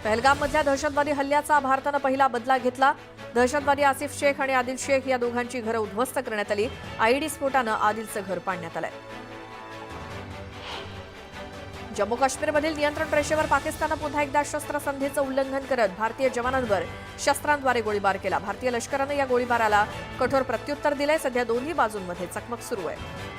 पहलगाममधल्या दहशतवादी हल्ल्याचा भारतानं पहिला बदला घेतला। दहशतवादी आसिफ शेख आणि आदिल शेख या दोघांची घरं उद्ध्वस्त करण्यात आली। आयईडी स्फोटानं आदिलचं घर पाडण्यात आलंय। जम्मू काश्मीरमधील नियंत्रण रेषेवर पाकिस्ताननं पुन्हा एकदा शस्त्रसंधीचं उल्लंघन करत भारतीय जवानांवर शस्त्रांद्वारे गोळीबार केला। भारतीय लष्करानं या गोळीबाराला कठोर प्रत्युत्तर दिलंय। सध्या दोन्ही बाजूंमध्ये चकमक सुरू आहे।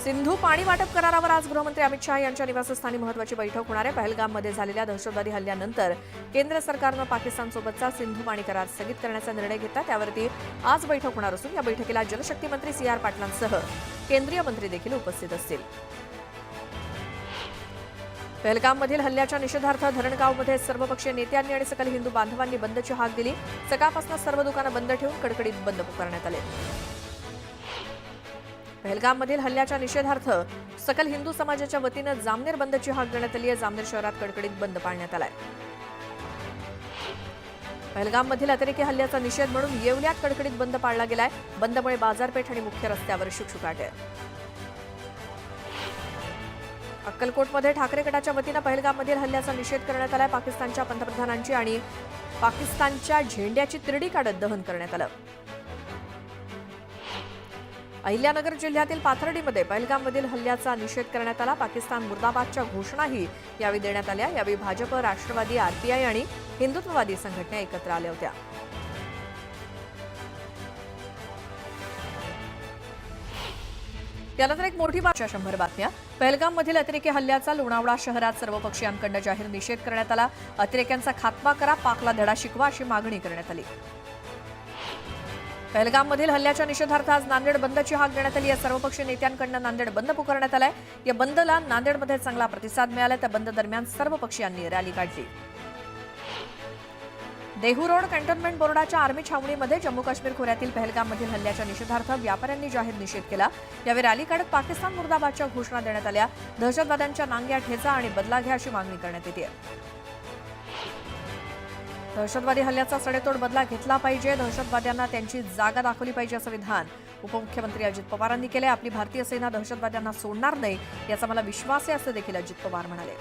सिंधू पाणी वाटप करारावर आज गृहमंत्री अमित शाह यांच्या निवासस्थानी महत्त्वाची बैठक होणार आहे। पहलगाममध्ये झालेल्या दहशतवादी हल्ल्यानंतर केंद्र सरकारनं पाकिस्तानसोबतचा सिंधू पाणी करार स्थगित करण्याचा निर्णय घेतला। त्यावरती आज बैठक होणार असून या बैठकीला जलशक्ती मंत्री CR पाटलांसह केंद्रीय मंत्री देखील उपस्थित असतील। पहलगाममधील हल्ल्याच्या निषेधार्थ धरणगावमध्ये सर्वपक्षीय नेत्यांनी आणि सकल हिंदू बांधवांनी बंदची हाक दिली। सकाळपासून सर्व दुकानं बंद ठेवून कडकडीत बंद पुकारण्यात आले। पहलगाममधील हल्ल्याच्या निषेधार्थ सकल हिंदू समाजाच्या वतीनं जामनेर बंदची हाक देण्यात आली आहे। जामनेर शहरात कडकडीत बंद पाळण्यात आलाय। पहलगाममधील अतिरेकी हल्ल्याचा निषेध म्हणून येवल्यात कडकडीत बंद पाळला गेलाय। बंदमुळे बाजारपेठ आणि मुख्य रस्त्यावर शुकशुकाट आहे। अक्कलकोटमध्ये ठाकरे गटाच्या वतीनं पहलगाममधील हल्ल्याचा निषेध करण्यात आलाय। पाकिस्तानच्या पंतप्रधानांची आणि पाकिस्तानच्या झेंड्याची तिरडी काढत दहन करण्यात आलं। अहिल्यानगर जिल्ह्यातील पाथर्डीमध्ये पहलगाममधील हल्ल्याचा निषेध करण्यात आला। पाकिस्तान मुर्दाबादच्या घोषणाही यावेळी देण्यात आल्या। यावेळी भाजप, राष्ट्रवादी, RPI आणि हिंदुत्ववादी संघटना एकत्र आल्या होत्या। त्यानंतर एक मोठी बातमी 100 बातम्या। पहलगाममधील अतिरेकी हल्ल्याचा लोणावळा शहरात सर्वपक्षीयांकडून जाहीर निषेध करण्यात आला। अतिरेक्यांचा खात्मा करा, पाकला धडा शिकवा अशी मागणी करण्यात आली। पहलगाममधील हल्ल्याच्या निषेधार्थ आज नांदेड बंदची हाक देण्यात आली आहे। सर्वपक्षीय नेत्यांकडून नांदेड बंद पुकारण्यात आलाय। या बंदला नांदेडमध्ये चांगला प्रतिसाद मिळाला। त्या बंद दरम्यान सर्व पक्षीयांनी रॅली काढली। देहू रोड कॅन्टोन्मेंट बोर्डाच्या आर्मी छावणीमध्ये जम्मू काश्मीर खोऱ्यातील पहलगाममधील हल्ल्याच्या निषेधार्थ व्यापाऱ्यांनी जाहीर निषेध केला। यावेळी रॅली काढत पाकिस्तान मुर्दाबादच्या घोषणा देण्यात आल्या। दहशतवाद्यांच्या नांग्या ठेचा आणि बदला घ्या अशी मागणी करण्यात येते। दहशतवादी हल्ल्याचा सडेतोड बदला घेतला पाहिजे। दहशतवाद्यांना त्यांची जागा दाखवली पाहिजे असं विधान उपमुख्यमंत्री अजित पवारांनी केले। आपली भारतीय सेना दहशतवाद्यांना सोडणार नाही याचा मला विश्वास आहे असं देखील अजित पवार म्हणाले।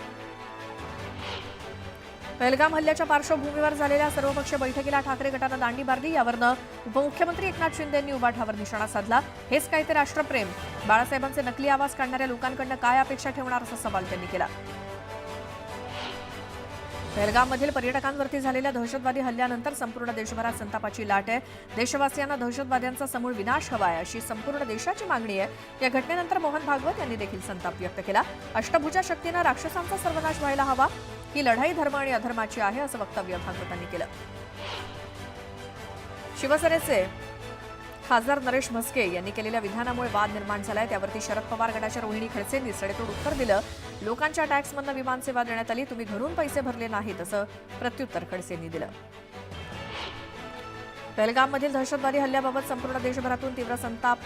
पहलगाम हल्ल्याच्या पार्श्वभूमीवर झालेल्या सर्वपक्षीय बैठकीला ठाकरे गटानं दांडी बारली। यावरनं उपमुख्यमंत्री एकनाथ शिंदे यांनी उबाठावर निशाणा साधला। हेच काय ते राष्ट्रप्रेम? बाळासाहेबांचे नकली आवाज काढणाऱ्या लोकांकडून काय अपेक्षा ठेवणार असा सवाल त्यांनी केला। पहलगाममधील पर्यटकांवरती झालेल्या दहशतवादी हल्ल्यानंतर संपूर्ण देशभरात संतापाची लाट आहे। देशवासियांना दहशतवाद्यांचा समूळ विनाश हवा आहे अशी संपूर्ण देशाची मागणी आहे। या घटनेनंतर मोहन भागवत यांनी देखील संताप व्यक्त केला। अष्टभुजा शक्तीनं राक्षसांचा सर्वनाश व्हायला हवा। ही लढाई धर्म आणि अधर्माची आहे असं वक्तव्य भागवतांनी केलं। शिवसेनेचे खासदार नरेश म्हस्के यांनी केलेल्या विधानामुळे वाद निर्माण झालाय। त्यावरती शरद पवार गटाच्या रोहिणी खडसेंनी सडेतोड उत्तर दिलं। लोकांच्या टॅक्समधनं विमानसेवा देण्यात आली, तुम्ही घरून पैसे भरले नाहीत असं प्रत्युत्तर खडसेंनी दिलं। पहलगाममधील दहशतवादी हल्ल्याबाबत संपूर्ण देशभरातून तीव्र संताप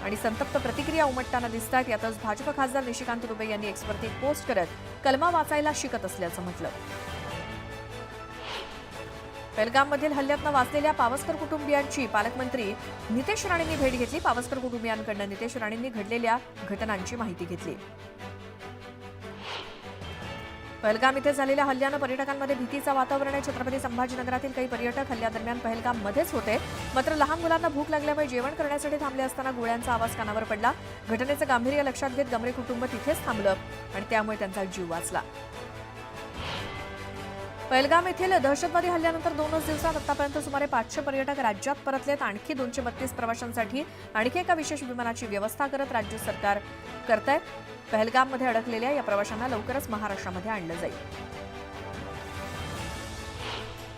आणि संतप्त प्रतिक्रिया उमटताना दिसतात। यातच भाजप खासदार निशिकांत दुबे यांनी एक्सवरती पोस्ट करत कलमा वाचायला शिकत असल्याचं म्हटलं। पहलगाममधील हल्ल्यातनं वाचलेल्या पावसकर कुटुंबियांची पालकमंत्री नितेश राणेंनी भेट घेतली। पावसकर कुटुंबियांकडून नितेश राणेंनी घडलेल्या घटनांची माहिती घेतली। पहलगाम इथे झालेल्या हल्ल्यानं पर्यटकांमध्ये भीतीचं वातावरण आहे। छत्रपती संभाजीनगरातील काही पर्यटक हल्ल्यादरम्यान पहलगाममध्येच होते, मात्र लहान मुलांना भूक लागल्यामुळे जेवण करण्यासाठी थांबले असताना गोळ्यांचा आवाज कानावर पडला। घटनेचं गांभीर्य लक्षात घेत गमरे कुटुंब तिथेच थांबलं आणि त्यामुळे त्यांचा जीव वाचला। पहलगाम येथील दहशतवादी हल्ल्यानंतर 2 दिवसात आतापर्यंत सुमारे 500 पर्यटक राज्यात परतलेत। आणखी 232 प्रवाशांसाठी आणखी एका विशेष विमानाची व्यवस्था करत राज्य सरकार करतंय। पहलगाममध्ये अडकलेल्या या प्रवाशांना लवकरच महाराष्ट्रामध्ये आणलं जाईल।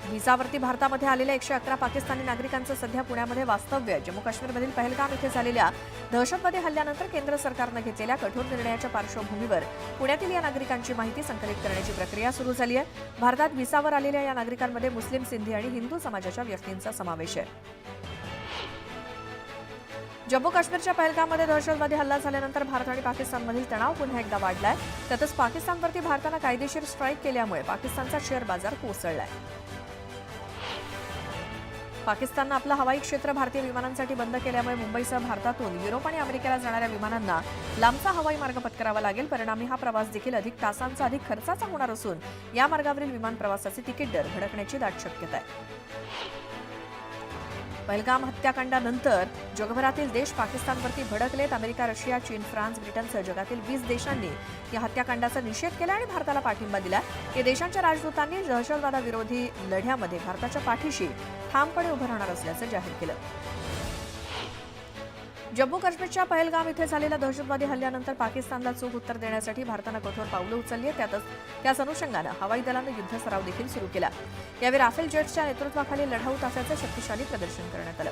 व्हिसावरती भारतामध्ये आलेल्या 111 पाकिस्तानी नागरिकांचं सध्या पुण्यामध्ये वास्तव्य। जम्मू काश्मीरमधील पहलगाम इथे झालेल्या दहशतवादी हल्ल्यानंतर केंद्र सरकारनं घेतलेल्या कठोर निर्णयाच्या पार्श्वभूमीवर पुण्यातील या नागरिकांची माहिती संकलित करण्याची प्रक्रिया सुरू झाली आहे। भारतात व्हिसावर आलेल्या या नागरिकांमध्ये मुस्लिम, सिंधी आणि हिंदू समाजाच्या व्यक्तींचा समावेश आहे। जम्मू काश्मीरच्या पहलगाममध्ये दहशतवादी हल्ला झाल्यानंतर भारत आणि पाकिस्तानमधील तणाव पुन्हा एकदा वाढलाय। त्यातच पाकिस्तानवरती भारतानं कायदेशीर स्ट्राईक केल्यामुळे पाकिस्तानचा शेअर बाजार कोसळलाय। पाकिस्ताननं आपलं हवाई क्षेत्र भारतीय विमानांसाठी बंद केल्यामुळे मुंबईसह भारतातून युरोप आणि अमेरिकेला जाणाऱ्या विमानांना लांबचा हवाई मार्ग पत्करावा लागेल. परिणामी हा प्रवास देखील अधिक तासांचा, अधिक खर्चाचा होणार असून या मार्गावरील विमान प्रवासाचे तिकीट दर भडकण्याची दाट शक्यता आहे. पहलगाम हत्याकांडानंतर जगभरातील देश पाकिस्तानवरती भडकलेत. अमेरिका, रशिया, चीन, फ्रान्स, ब्रिटनसह जगातील 20 देशांनी या हत्याकांडाचा निषेध केला आणि भारताला पाठिंबा दिला. या देशांच्या राजदूतांनी दहशतवादाविरोधी लढ्यामध्ये भारताच्या पाठीशी ठामपणे उभं राहणार असल्याचं जाहीर केलं. जम्मू काश्मीरच्या पहलगाम इथे झालेल्या दहशतवादी हल्ल्यानंतर पाकिस्तानला चोख उत्तर देण्यासाठी भारतानं कठोर पावलं उचलली आहेत. त्याच अनुषंगानं हवाई दलानं युद्ध सराव देखील सुरू केला. यावेळी राफेल जेट्सच्या नेतृत्वाखाली लढाऊ ताफ्याचं शक्तिशाली प्रदर्शन करण्यात आलं.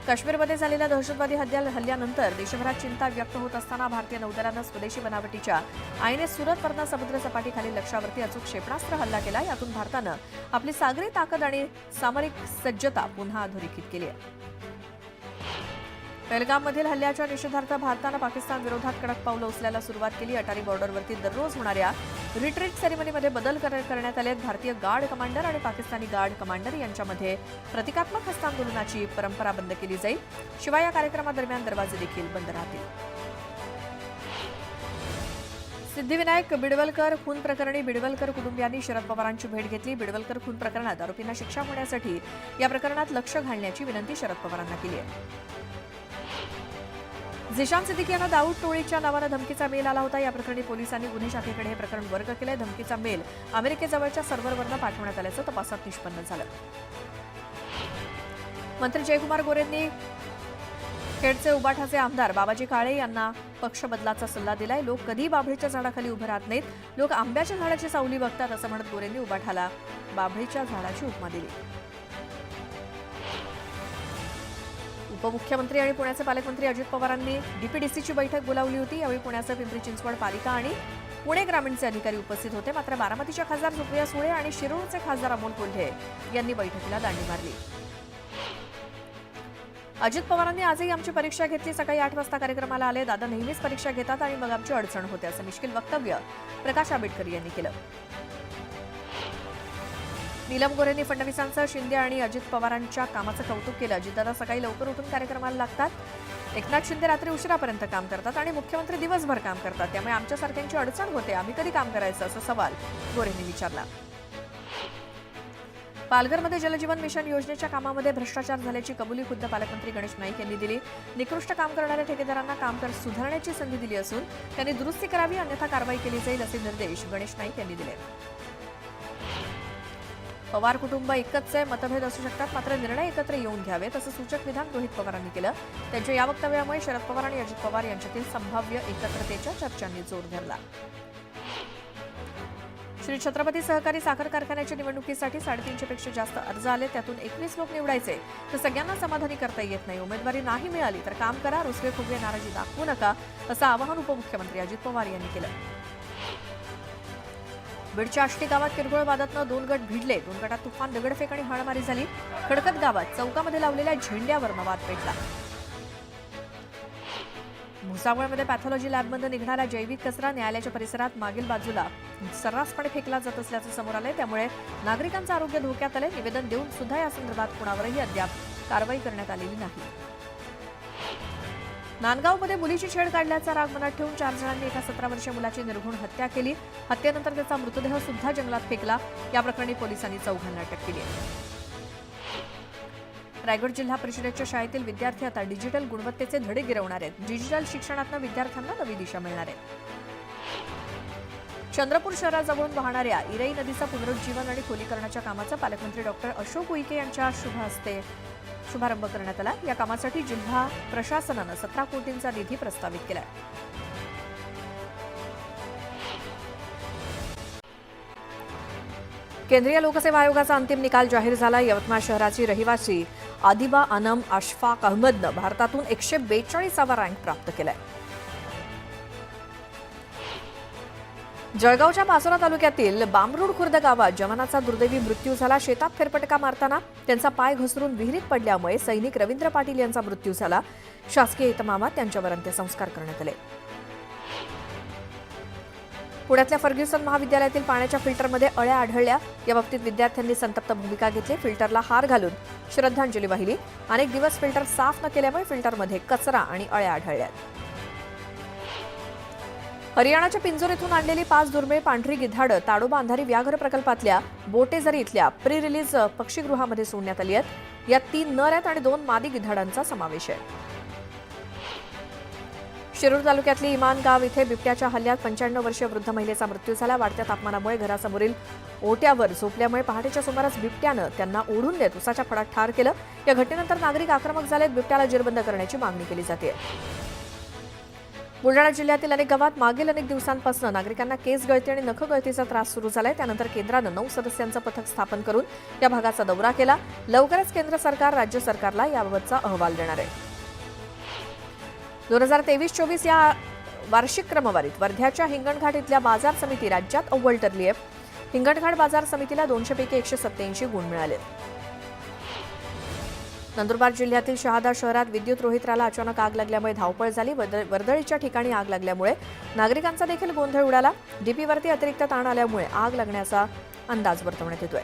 काश्मीरमध्ये झालेल्या दहशतवादी हल्ल्यानंतर देशभरात चिंता व्यक्त होत असताना भारतीय नौदलानं स्वदेशी बनावटीच्या INS सुरतवरनं समुद्र सपाटीखालील लक्ष्यावरती अचूक क्षेपणास्त्र हल्ला केला. यातून भारतानं आपली सागरी ताकद आणि सामरिक सज्जता पुन्हा अधोरेखित केली आहे. पहलगाममधील हल्ल्याच्या निषेधार्थ भारतानं पाकिस्तान विरोधात कडक पावलं उचलायला सुरुवात केली. अटारी बॉर्डरवरती दररोज होणाऱ्या रिट्रीट सेरेमनीमध्ये बदल करण्यात आले. भारतीय गार्ड कमांडर आणि पाकिस्तानी गार्ड कमांडर यांच्यामध्ये प्रतिकात्मक हस्तांदोलनाची परंपरा बंद केली जाईल. शिवाय या कार्यक्रमादरम्यान दरवाजे देखील बंद राहतील. सिद्धिविनायक बिडवलकर खून प्रकरणी बिडवलकर कुटुंबियांनी शरद पवारांची भेट घेतली. बिडवलकर खून प्रकरणात आरोपींना शिक्षा होण्यासाठी या प्रकरणात लक्ष घालण्याची विनंती शरद पवारांना केली आहे. झिशान सिद्दीकी यांना दाऊद टोळीच्या नावानं धमकीचा मेल आला होता. या प्रकरणी पोलिसांनी गुन्हे शाखेकडे हे प्रकरण वर्ग केले. धमकीचा मेल अमेरिकेजवळच्या सर्व्हरवरनं पाठवण्यात आल्याचं तपासात निष्पन्न झालं. मंत्री जयकुमार गोरेंनी खेडचे उबाठाचे आमदार बाबाजी काळे यांना पक्ष बदलाचा सल्ला दिलाय. लोक कधी बाभळीच्या झाडाखाली उभे राहत नाहीत, लोक आंब्याच्या झाडाची सावली बघतात असं म्हणत गोरेंनी उबाठाला बाभळीच्या झाडाची उपमा दिली. उपमुख्यमंत्री आणि पुण्याचे पालकमंत्री अजित पवारांनी डीपीडीसीची बैठक बोलावली होती. यावेळी पुण्याचे पिंपरी चिंचवड पालिका आणि पुणे ग्रामीणचे अधिकारी उपस्थित होते. मात्र बारामतीच्या खासदार सुप्रिया सुळे आणि शिरूरचे खासदार अमोल कोल्हे यांनी बैठकीला दांडी मारली. अजित पवारांनी आजही आमची परीक्षा घेतली. सकाळी 8 वाजता कार्यक्रमाला आले. दादा नेहमीच परीक्षा घेतात आणि मग आमची अडचण होते असं मिश्किल वक्तव्य प्रकाश आंबेडकर यांनी केलं. नीलम गोरेंनी फडणवीसांचं शिंदे आणि अजित पवारांच्या कामाचं कौतुक केलं. अजितदादा सकाळी लवकर उठून कार्यक्रमाला लागतात. एकनाथ शिंदे रात्री उशिरापर्यंत काम करतात आणि मुख्यमंत्री दिवसभर काम करतात. त्यामुळे आमच्यासारख्यांची अडचण होते. आम्ही कधी काम करायचं असा सवाल गोरेंनी विचारला. पालघरमध्ये जलजीवन मिशन योजनेच्या कामामध्ये भ्रष्टाचार झाल्याची कबुली खुद्द पालकमंत्री गणेश नाईक यांनी दिली. निकृष्ट काम करणाऱ्या ठेकेदारांना काम सुधारण्याची संधी दिली असून त्यांनी दुरुस्ती करावी, अन्यथा कारवाई केली जाईल असे निर्देश गणेश नाईक यांनी दिले. पवार कुटुंब एकच आहे, मतभेद असू शकतात, मात्र निर्णय एकत्र येऊन घ्यावेत असं सूचक विधान रोहित पवारांनी केलं. त्यांच्या या वक्तव्यामुळे शरद पवार आणि अजित पवार यांच्यातील संभाव्य एकत्रतेच्या चर्चांनी जोर धरला. श्री छत्रपती सहकारी साखर कारखान्याच्या निवडणुकीसाठी 350 पेक्षा जास्त अर्ज आले. त्यातून 21 लोक निवडायचे तर सगळ्यांना समाधानी करता येत नाही. उमेदवारी नाही मिळाली तर काम करा, रुसवे फुगवे नाराजी दाखवू नका असं आवाहन उपमुख्यमंत्री अजित पवार यांनी केलं. बीडच्या आष्टी गावात किरकोळ वादातनं 2 गट भिडले. 2 गटात तुफान दगडफेक आणि हाणामारी झाली. खडकत गावात चौकामध्ये लावलेल्या झेंड्यावरनं वाद पेटला. भुसावळमध्ये पॅथॉलॉजी लॅबमध्ये निघणारा जैविक कचरा न्यायालयाच्या परिसरात मागील बाजूला सर्रासपणे फेकला जात असल्याचं समोर आलंय. त्यामुळे नागरिकांचं आरोग्य धोक्यात आलंय. निवेदन देऊन सुद्धा या संदर्भात कुणावरही अद्याप कारवाई करण्यात आलेली नाही. नांदगावमध्ये मुलीची छेड काढल्याचा राग मनात ठेवून 4 जणांनी एका 17 वर्षीय मुलाची निर्घृण हत्या केली. हत्येनंतर त्याचा मृतदेह सुद्धा जंगलात फेकला. या प्रकरणी पोलिसांनी 4 अटक केली आहे. रायगड जिल्हा परिषदेच्या शाळेतील विद्यार्थी आता डिजिटल गुणवत्तेचे धडे गिरवणार आहेत. डिजिटल शिक्षणातून विद्यार्थ्यांना नवी दिशा मिळणार आहे. चंद्रपूर शहराजवळून वाहणाऱ्या इरई नदीचा पुनरुज्जीवन आणि खोलीकरणाच्या कामाचा पालकमंत्री डॉक्टर अशोक उईके यांच्या शुभ हस्ते शुभारंभ करण्यात आला. या कामासाठी जिल्हा प्रशासनानं 17 कोटींचा निधी प्रस्तावित केला. केंद्रीय लोकसेवा आयोगाचा अंतिम निकाल जाहीर झाला. यवतमाळ शहराची रहिवासी आदिबा अनम अशफाक अहमदनं भारतातून 142वा रँक प्राप्त केलाय. जळगावच्या पाचोरा तालुक्यातील बामरुड खुर्द गावात जवानाचा दुर्दैवी मृत्यू झाला. शेतात फेरफटका मारताना त्यांचा पाय घसरून विहिरीत पडल्यामुळे सैनिक रवींद्र पाटील यांचा मृत्यू झाला. शासकीय इतमामात त्यांच्यावर अंत्यसंस्कार करण्यात आले. पुण्यातल्या फर्ग्युसन महाविद्यालयातील पाण्याच्या फिल्टरमध्ये अळ्या आढळल्या. याबाबतीत विद्यार्थ्यांनी संतप्त भूमिका घेतली. फिल्टरला हार घालून श्रद्धांजली वाहिली. अनेक दिवस फिल्टर साफ न केल्यामुळे फिल्टरमध्ये कचरा आणि अळ्या आढळल्या. हरियाणाच्या पिंजोर आणलेली 5 दुर्मिळ पांढरी गिधाडं ताडोबा अंधारी व्याघ्र प्रकल्पातल्या बोटेझरी इथल्या प्री रिलीज पक्षीगृहामध्ये सोडण्यात आली आहेत. यात 3 नर आहेत आणि 2 मादी गिधाडांचा समावेश आहे. शिरूर तालुक्यातली इमान गाव इथे बिबट्याच्या हल्ल्यात 95 वर्षीय वृद्ध महिलेचा मृत्यू झाला. वाढत्या तापमानामुळे घरासमोरील ओट्यावर झोपल्यामुळे पहाटेच्या सुमारास बिबट्यानं त्यांना ओढून देत उसाच्या फडात ठार केलं. या घटनेनंतर नागरिक आक्रमक झालेत. बिबट्याला जेरबंद करण्याची मागणी केली जाते. बुलढाणा जिल्ह्यातील अनेक गावात मागील अनेक दिवसांपासून नागरिकांना केस गळती आणि नख गळतीचा त्रास सुरू झालाय. त्यानंतर केंद्रानं 9 सदस्यांचं पथक स्थापन करून या भागाचा दौरा केला. लवकरच केंद्र सरकार राज्य सरकारला याबाबतचा अहवाल देणार आहे. 2023-24 या वार्षिक क्रमवारीत वर्ध्याच्या हिंगणघाट इथल्या बाजार समिती राज्यात अव्वल ठरली आहे. हिंगणघाट बाजार समितीला 200 पैकी 187 गुण मिळाले. नंदुरबार जिल्ह्यातील शहादा शहरात विद्युत रोहित्राला अचानक आग लागल्यामुळे धावपळ झाली. वर्दळीच्या ठिकाणी आग लागल्यामुळे नागरिकांचा देखील गोंधळ उडाला. डीपीवरती अतिरिक्त ताण आल्यामुळे आग लागण्याचा अंदाज वर्तवण्यात येतोय.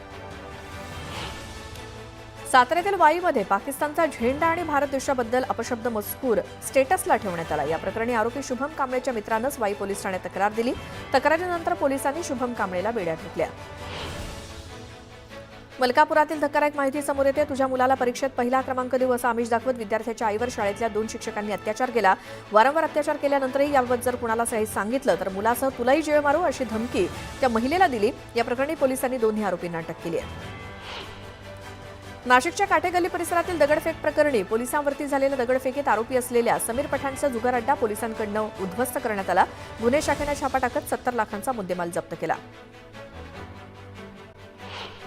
साताऱ्यातील वाईमध्ये पाकिस्तानचा झेंडा आणि भारत देशाबद्दल अपशब्द मजकूर स्टेटसला ठेवण्यात आला. या प्रकरणी आरोपी शुभम कांबळेच्या मित्रानंच वाई पोलीस ठाण्यात तक्रार दिली. तक्रारीनंतर पोलिसांनी शुभम कांबळेला बेड्या ठोकल्या. मलकापुरातील धक्कादायक माहिती समोर येते. तुझ्या मुलाला परीक्षेत पहिला क्रमांक देऊ असा आमिष दाखवत विद्यार्थ्याच्या आईवर शाळेतल्या 2 शिक्षकांनी अत्याचार केला. वारंवार अत्याचार केल्यानंतरही याबाबत जर कुणाला काही सांगितलं तर मुलासह तुलाही जेळ मारू अशी धमकी त्या महिलेला दिली. या प्रकरणी पोलिसांनी दोन्ही आरोपींना अटक केली आहे. नाशिकच्या काटेगल्ली परिसरातील दगडफेक प्रकरणी पोलिसांवरती झालेल्या दगडफेकीत आरोपी असलेल्या समीर पठाणचा जुगार अड्डा पोलिसांकडून उद्ध्वस्त करण्यात आला. गुन्हे शाखेने छापा टाकत 70 लाखांचा मुद्देमाल जप्त केला.